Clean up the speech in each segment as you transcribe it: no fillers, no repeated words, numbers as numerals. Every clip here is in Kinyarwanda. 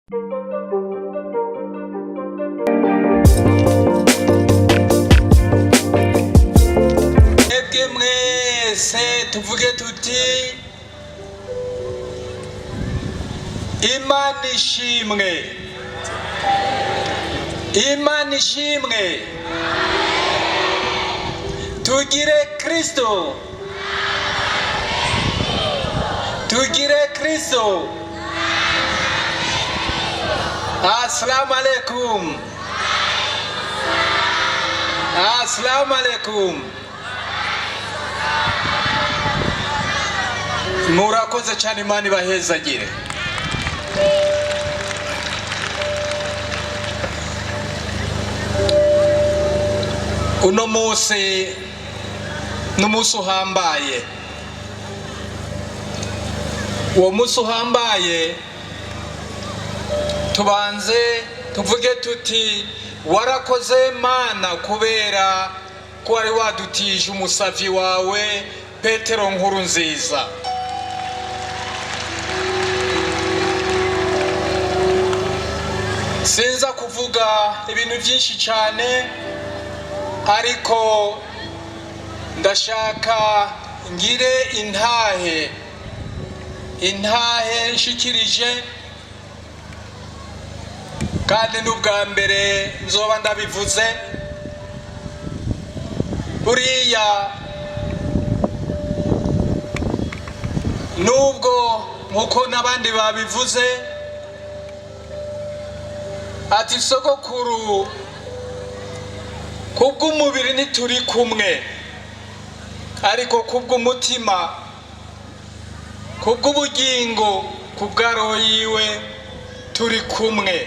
Ebwe mwese tuvuge tuti Imana ishimwe, Imana ishimwe. Tugire Kristo, tugire Kristo. Assalamu alaikum, assalamu alaikum. Murakoze cyane, Imana ibahezagire. Uno munsi n'umunsi uhambaye. Uwo munsi uhambaye tubanze tuvuge tuti warakoze Mana kubera ko wari wadutije umusavyi wawe Petero Nkurunziza. Sinza kuvuga ibintu byinshi cyane, ariko ndashaka ngire intahe nshikirije, kandi n'ubwa mbere nzoba ndabivuze. Buriya nubwo nkuko n'abandi babivuze ati sogokuru kubw'umubiri ntituri kumwe, ariko kubw'umutima, kubw'ubugingo, kubwa roho yiwe turi kumwe.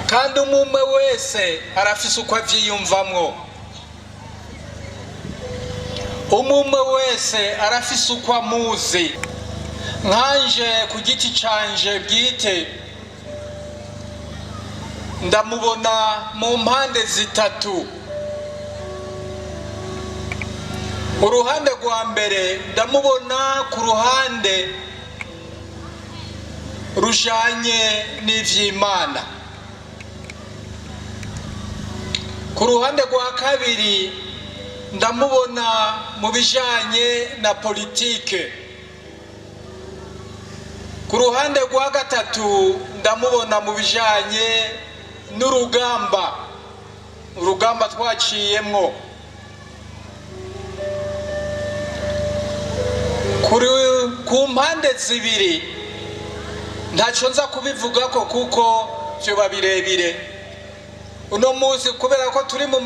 Kandi umwe wese arafise uko avyiyumvamwo, umwe wese arafise uko amuzi. Nkanje ku giti canje bwite ndamubona mu mpande zitatu. Uruhande rwa mbere ndamubona ku ruhande rujanye n'ivy'Imana, ku ruhande rwa kabiri ndamubona mu bijanye na politike, ku ruhande rwa gatatu ndamubona mu bijanye urugamba twaciyemwo. Ku mpande zibiri ntacyo nza kubivugako kuko vyoba birebire. Uno munsi kubera ko turi mu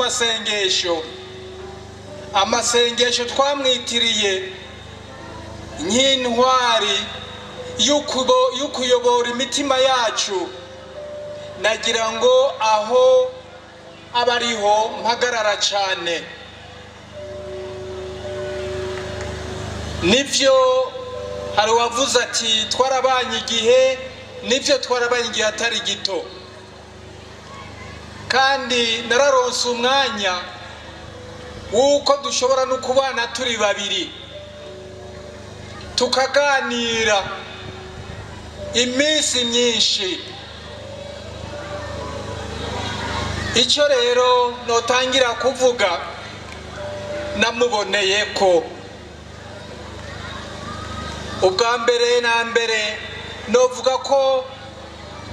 amasengesho twamwitiriye nk'intwari y'ukuyobora imitima yacu, nagira ngo aho abariho mpagarara cyane. Nivyo hari wavuze ati twarabanye igihe, nivyo twarabanye igihe atari gito, kandi nararonse umwanya wuko dushobora no kubana turi babiri tukaganira iminsi myinshi. Icyo rero notangira kuvuga namuboneye ko ubwa mbere na mbere novuga ko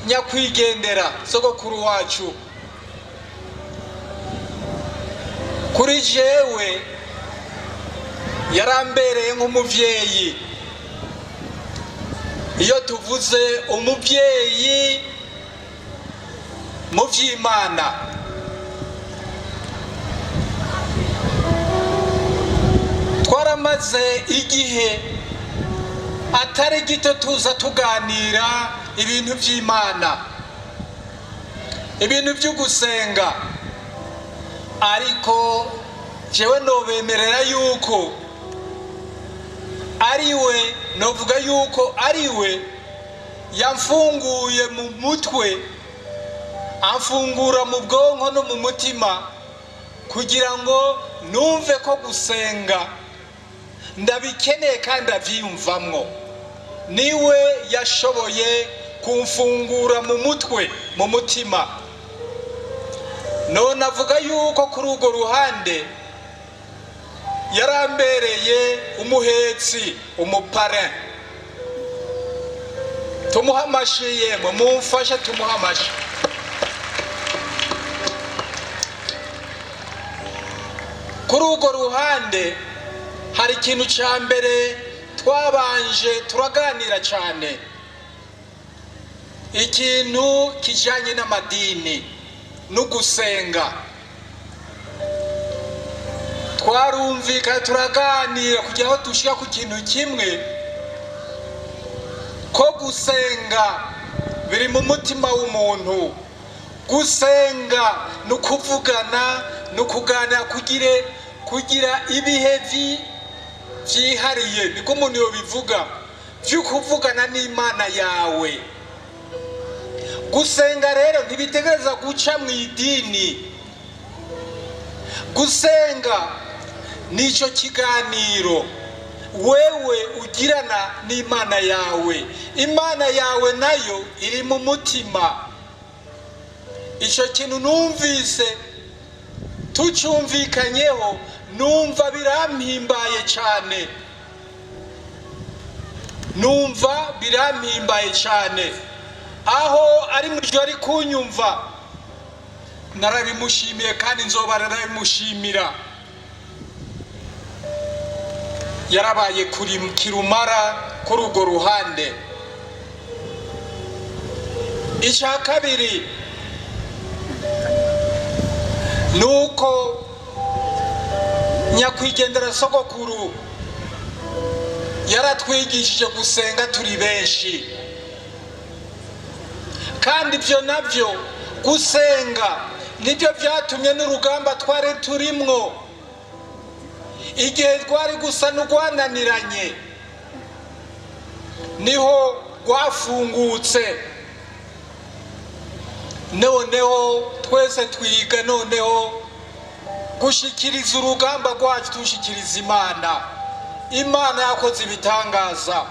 nyakwigendera sogokuru wacu kuri jewe yarambereye nk'umuvyeyi. Iyo tuvuze umuvyeyi mu vy'Imana, twaramaze igihe atari gito tuza tuganira ibintu vy'Imana, ibintu vyo gusenga. Ariko jewe nobemerera yuko ariwe, novuga yuko ariwe yamfunguye mu mutwe, amfungura mu bwonko no mu mutima, kugira ngo numve ko gusenga ndabikeneye kandi avyiyumvamwo. niwe yashoboye kumfungura mu mutwe, mu mutima. None avuga yuko kuri urwo ruhande yarambereye umuhetsi, umupare. Tumuha amashi yemwe, mumfashe tumuha amashi. Kuri urwo ruhande hari ikintu cya mbere twabanje turaganira cyane, ikintu kijanye n'amadini no gusenga. Twarumvika turaganira kugira ngo dushika ku kintu kimwe, ko gusenga biri mu mutima w'umuntu. Gusenga no kuvugana no kuganira kugira ibihe vyihariye, niko umuntu yobivuga, vyo kuvugana n'Imana yawe. Gusenga rero ntibitegereza guca mu idini. Gusenga nico kiganiro wewe ugirana n'Imana yawe. Imana yawe nayo iri mu mutima. Ico kintu numvise tucumvikanyeho, numva birampimbaye cyane, numva birampimbaye cyane. Aho ari mujyo ari kunyumva, narabimushimiye kandi nzoba narabimushimira. Yarabaye kuri kirumara kuri urwo ruhande. Icya kabiri nuko nyakwigendera sogokuru yaratwigishije gusenga turi benshi, kandi ibyo nabyo gusenga nibyo byatumye n'urugamba twari turimwo igihe twari gusa n'urwananiranye niho rwafungutse. Noneho twese twiga noneho gushikiriza urugamba rwacu, tushikiriza Imana. Imana yakoze ibitangaza,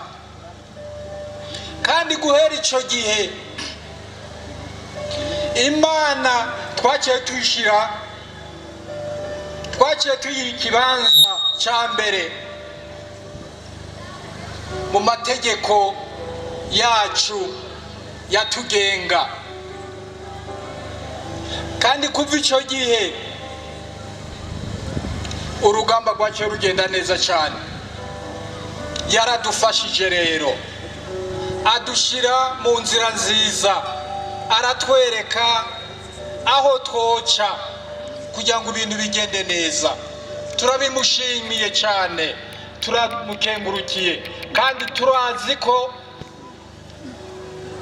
kandi guhera ico gihe Imana twaciye tuyishira, twaciye tuyiha ikibanza cya mbere mu mategeko yacu yatugenga. Kandi kuva icyo gihe urugamba rwaciye rugenda neza cyane. Yaradufashije rero, adushira mu nzira nziza, aratwereka aho twoca kugira ngo ibintu bigende neza. Turabimushimiye cyane, turamukengurukiye, kandi turazi ko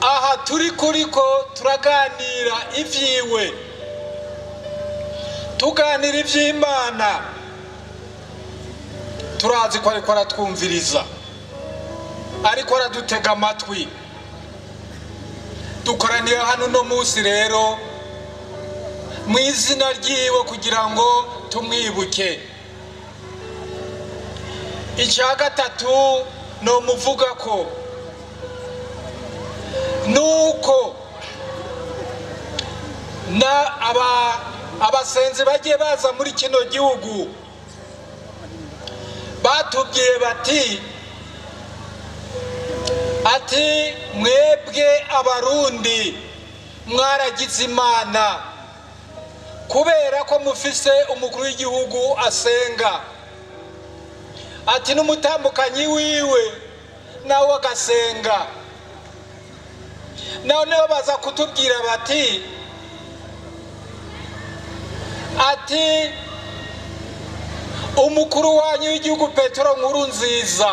aha turi kuriko turaganira ivyiwe, tuganira ivy'Imana, turazi ko ariko aratwumviriza, ariko aradutega amatwi. Dukoraniye hano no munsi rero mu izina ryiwe kugira ngo tumwibuke. Icya gatatu no muvuga ko nuko na abasenzi bagiye baza muri kino gihugu batubwiye ati mwebwe abarundi mwaragize Imana kubera ko mufise umukuru w'igihugu asenga, ati n'umutambukanyi wiwe nawe agasenga. Noneho baza kutubwira ati umukuru wanyu w'igihugu Petero Nkurunziza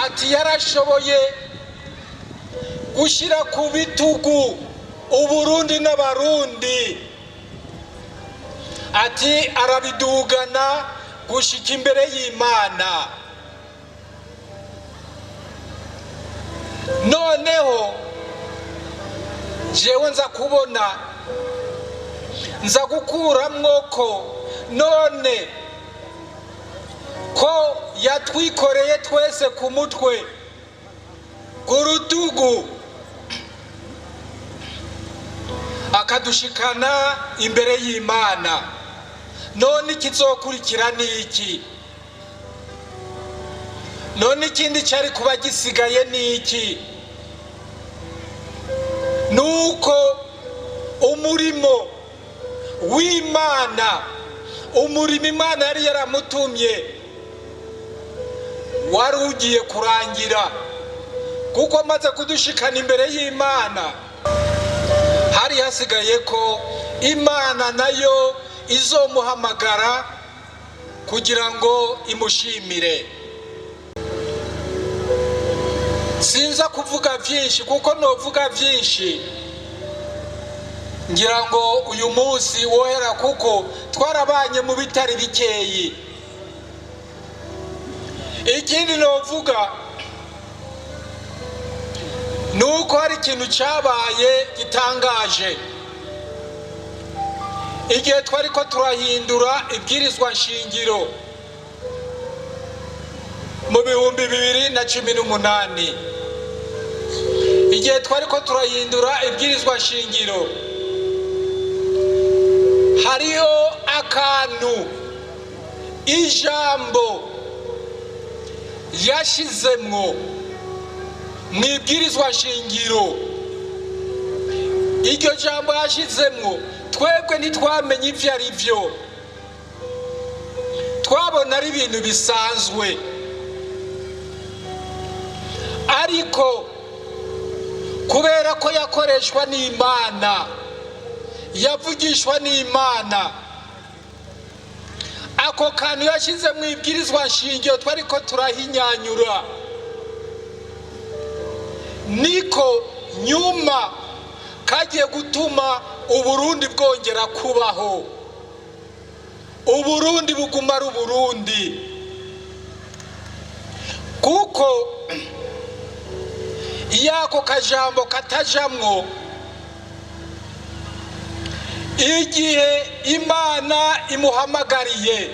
ati yarashoboye gushyira ku bitugu Uburundi n'Abarundi, ati arabidugana gushika imbere y'Imana. Noneho jewe nza kubona, nza gukuramwo ko none ko yatwikoreye twese ku mutwe ku rutugu akadushikana imbere y'Imana. None ikizokurikira ni iki? None ikindi cyari kuba gisigaye ni iki? Nuko umurimo w'Imana, umurimo Imana yari yaramutumye wari ugiye kurangira, kuko amaze kudushikana imbere y'Imana hari hasigaye ko Imana nayo izomuhamagara kugira ngo imushimire. Sinza kuvuga byinshi kuko novuga byinshi ngira ngo uyu munsi wohera, kuko twarabanye mu bitari bikeyi. Ikindi novuga nuko hari ikintu cyabaye gitangaje igihe twari ko turahindura ibwirizwa nshingiro mu 2018. Igihe twari ko turahindura ibwirizwa nshingiro, hariho akantu ijambo yashizemwo mu ibwirizwa nshingiro. Iryo jambo yashizemwo twebwe ntitwamenye ivyo ari vyo, twabona ari ibintu bisanzwe, ariko kubera ko yakoreshwa n'Imana, yavugishwa n'Imana, ako kantu yashize mu ibwirizwa nshingiro twari ko turahinyanyura, niko nyuma kagiye gutuma Uburundi bwongera kubaho, Uburundi buguma ari Uburundi. Kuko iyako kajambo katajamwo, igihe Imana imuhamagariye,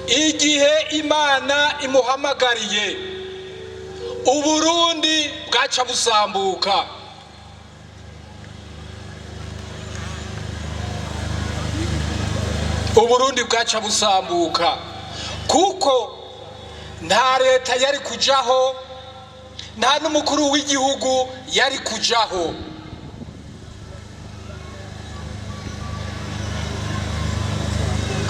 igihe Imana imuhamagariye, Uburundi bwaca busambuka. Uburundi bwaca busambuka kuko nta leta yari kujaho, nta n'umukuru w'igihugu yari kujaho.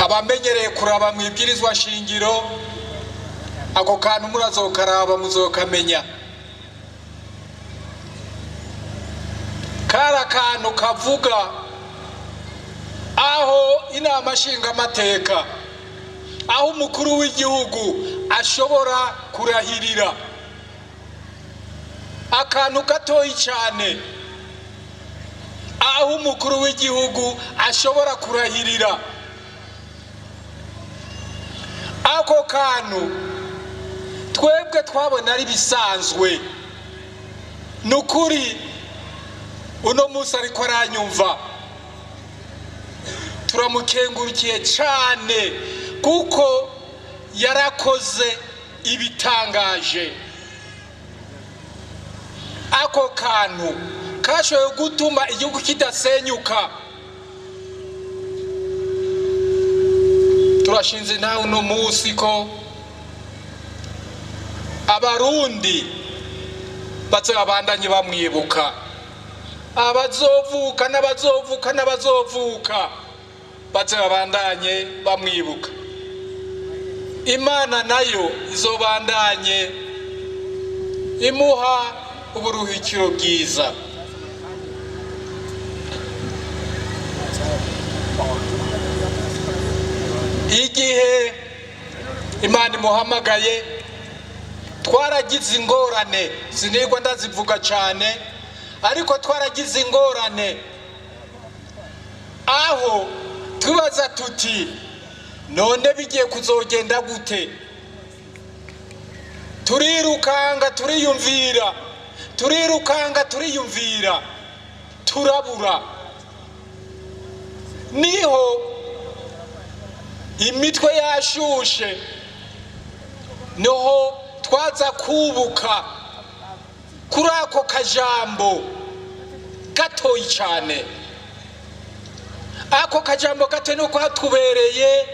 Abamenyereye kuraba mu ibwirizwa nshingiro, ako kantu murazokaraba muzokamenya. Kara kantu kavuga aho inama nshingamateka, aho umukuru w'igihugu ashobora kurahirira, akantu gatoyi cyane, aho umukuru w'igihugu ashobora kurahirira. Ako kantu twebwe twabona ari bisanzwe. Nukuri uno munsi ariko aranyumva, turamukengurukiye cyane kuko yarakoze ibitangaje. Ako kantu kashoboye gutuma igihugu kidasenyuka. Turashinze nawe uno munsi ko Abarundi bazabandanye bamwibuka, abazovuka n'abazovuka n'abazovuka bazabandanye bamwibuka. Imana nayo izobandanye imuha uburuhukiro bwiza. Igihe Imana imuhamagaye twaragize ingorane, sinigwa ndazivuga cyane, ariko twaragize ingorane aho tubaza tuti none bigiye kuzogenda gute? Turirukanga turiyumvira turabura. Niho imitwe yashushe niho twaza kubuka kuri ako kajambo gatoyi cyane. Ako kajambo gato nuko hatubereye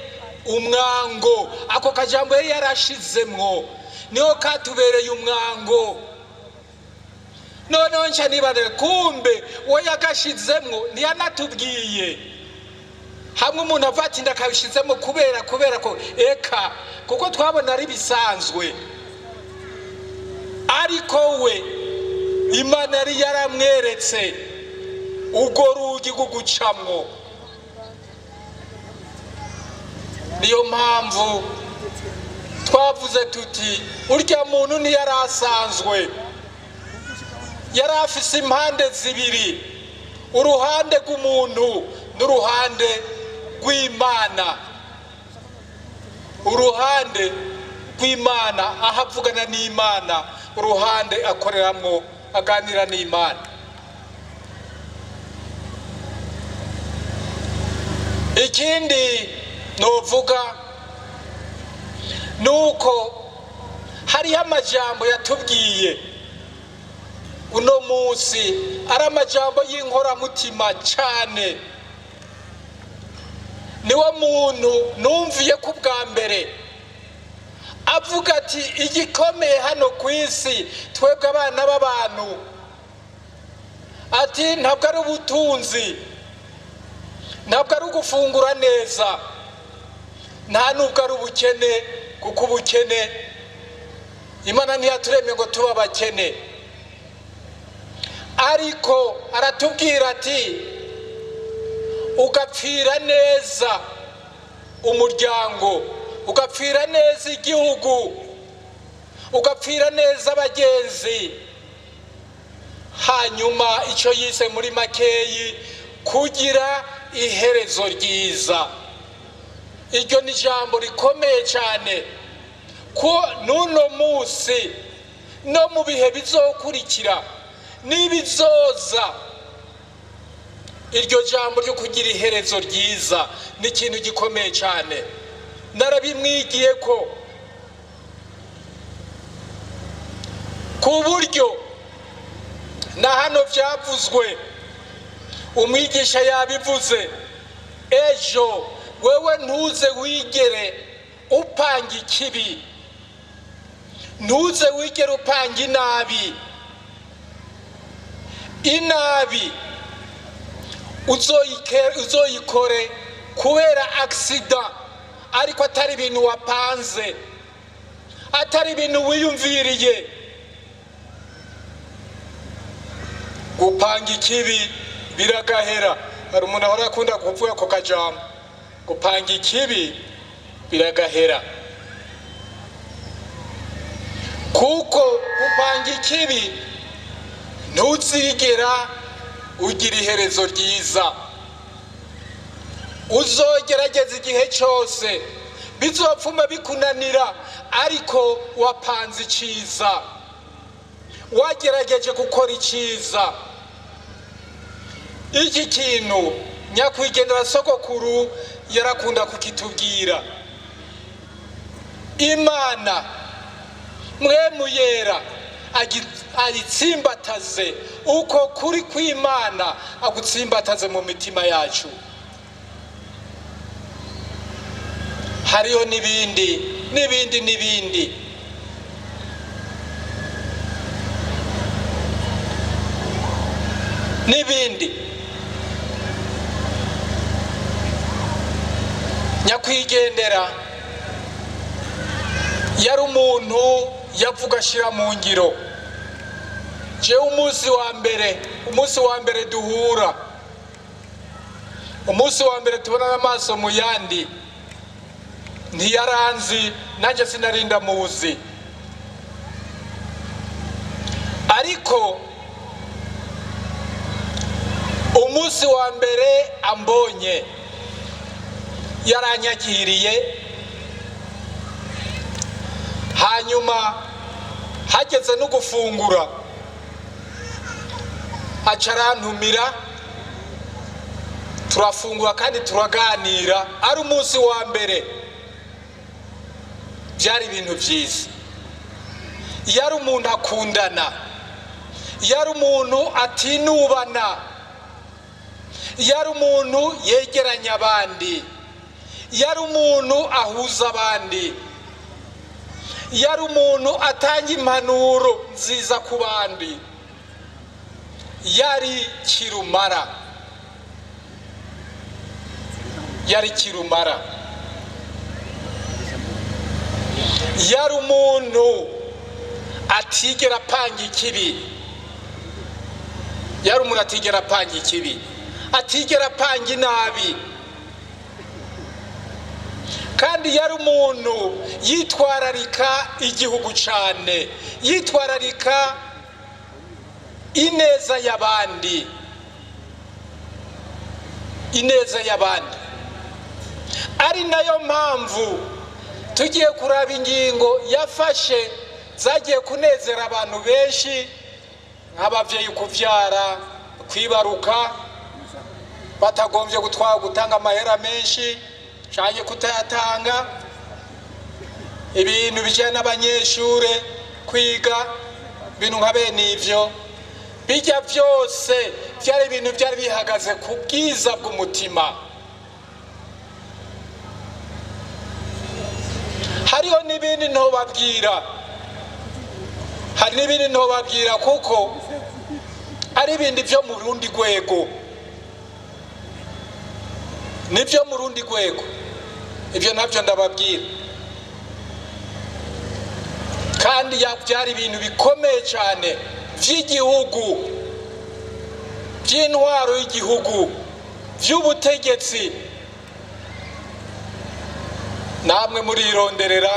umwango. Ako kajambo yari yarashizemwo niho katubereye umwango. Noneho nca nibare kumbe we yagashizemwo ntiyanatubwiye. Hamwe umuntu avuga ati ndakabishizemo kubera ko eka kuko twabona ari bisanzwe, ariko we Imana yari yaramweretse ubwo rugi gugucamwo. Niyo mpamvu twavuze tuti urya muntu ntiyari asanzwe, yari afise impande zibiri, uruhande rw'umuntu n'uruhande rw'Imana. Uruhande rw'Imana aho avugana n'Imana, uruhande akoreramwo aganira n'Imana. Ikindi novuga nuko hariho amajambo yatubwiye uno munsi, ari amajambo y'inkoramutima cyane. Niwo muntu numviye ku bwa mbere avuga ati igikomeye hano ku isi twebwe abana b'abantu, ati ntabwo ari ubutunzi, ntabwo ari ugufungura neza, nta nubwo ari ubukene, kuko ubukene Imana ntiyaturemye ngo tuba abakene. Ariko aratubwira ati ugapfira neza umuryango, ugapfira neza igihugu, ugapfira neza abagenzi, hanyuma icyo yise muri makeyi kugira iherezo ryiza. Iryo ni ijambo rikomeye cyane ko n'uno munsi no mu bihe bizokurikira n'ibizoza, iryo jambo ryo kugira iherezo ryiza ni ikintu gikomeye cyane. Narabimwigiye ko ku buryo na hano byavuzwe, umwigisha yabivuze, ejo wewe ntuze wigere upanga ikibi, ntuze wigere upanga inabi. Inabi uzoyikore kubera aksida, ariko atari ibintu wapanze, atari ibintu wiyumviriye. Gupanga ikibi biragahera. Hari umuntu ahora akunda kuvuga ko kajambo, gupanga ikibi biragahera, kuko gupanga ikibi ntuzigera ugira iherezo ryiza. Uzogerageza igihe cyose bizopfuma bikunanira, ariko wapanze iciza, wagerageje gukora iciza. Iki kintu nyakwigendera sogokuru yarakunda kukitubwira. Imana mwemu yera agitsimbataze uko kuri kw'Imana, agutsimbataze mu mitima yacu. Hariyo n'ibindi nyakwigendera yari umuntu yavuga ashira mu ngiro. Je umunsi wa mbere duhura, umunsi wa mbere tubona n'amaso mu yandi, ntiyaranzi, nanjye sinarinda muzi. Ariko umunsi wa mbere ambonye yaranyakiriye, hanyuma hageze no gufungura acarantumira, turafungura kandi turaganira. Ari umunsi wa mbere, byari ibintu byiza. yari umuntu akundana, yari umuntu atinubana, yari umuntu yegeranya abandi, yari umuntu ahuza abandi, yari umuntu atanga impanuro nziza ku bandi, yari kirumara, yari kirumara, yari umuntu atigera apanga ikibi, yari umuntu atigera apanga ikibi, atigera apanga inabi, kandi yari umuntu yitwararika igihugu cyane, yitwararika ineza y'abandi, ineza y'abandi. Ari nayo mpamvu tugiye kuraba ingingo yafashe zagiye kunezera abantu benshi, nk'abavyeyi kuvyara, kwibaruka, batagombye gutanga amahera menshi canke kutayatanga, ibintu bijyanye n'abanyeshure kwiga, ibintu nka bene ivyo. Bijya byose byari ibintu byari bihagaze ku bwiza bw'umutima. Hariho n'ibindi ntobabwira, hari n'ibindi ntobabwira kuko ari ibindi byo mu rundi rwego, nibyo mu rundi rwego, ibyo ntabyo ndababwira. Kandi byari ibintu bikomeye cyane by'igihugu, by'intwaro y'igihugu, by'ubutegetsi. Namwe murironderera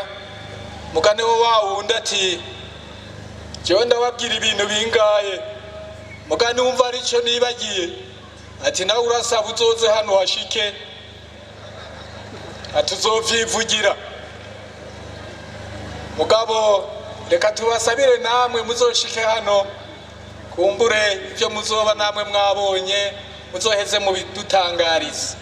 mugane wo wawundi ati jewe ndababwira ibintu bingaye, mugane wumva ari cyo nibagiye, ati nawe urasaba uzoze hano hashike, ati uzovyivugira. Mugabo reka tubasabire namwe muzoshike hano, kumbure ibyo muzoba namwe mwabonye muzoheze mu bidutangariza.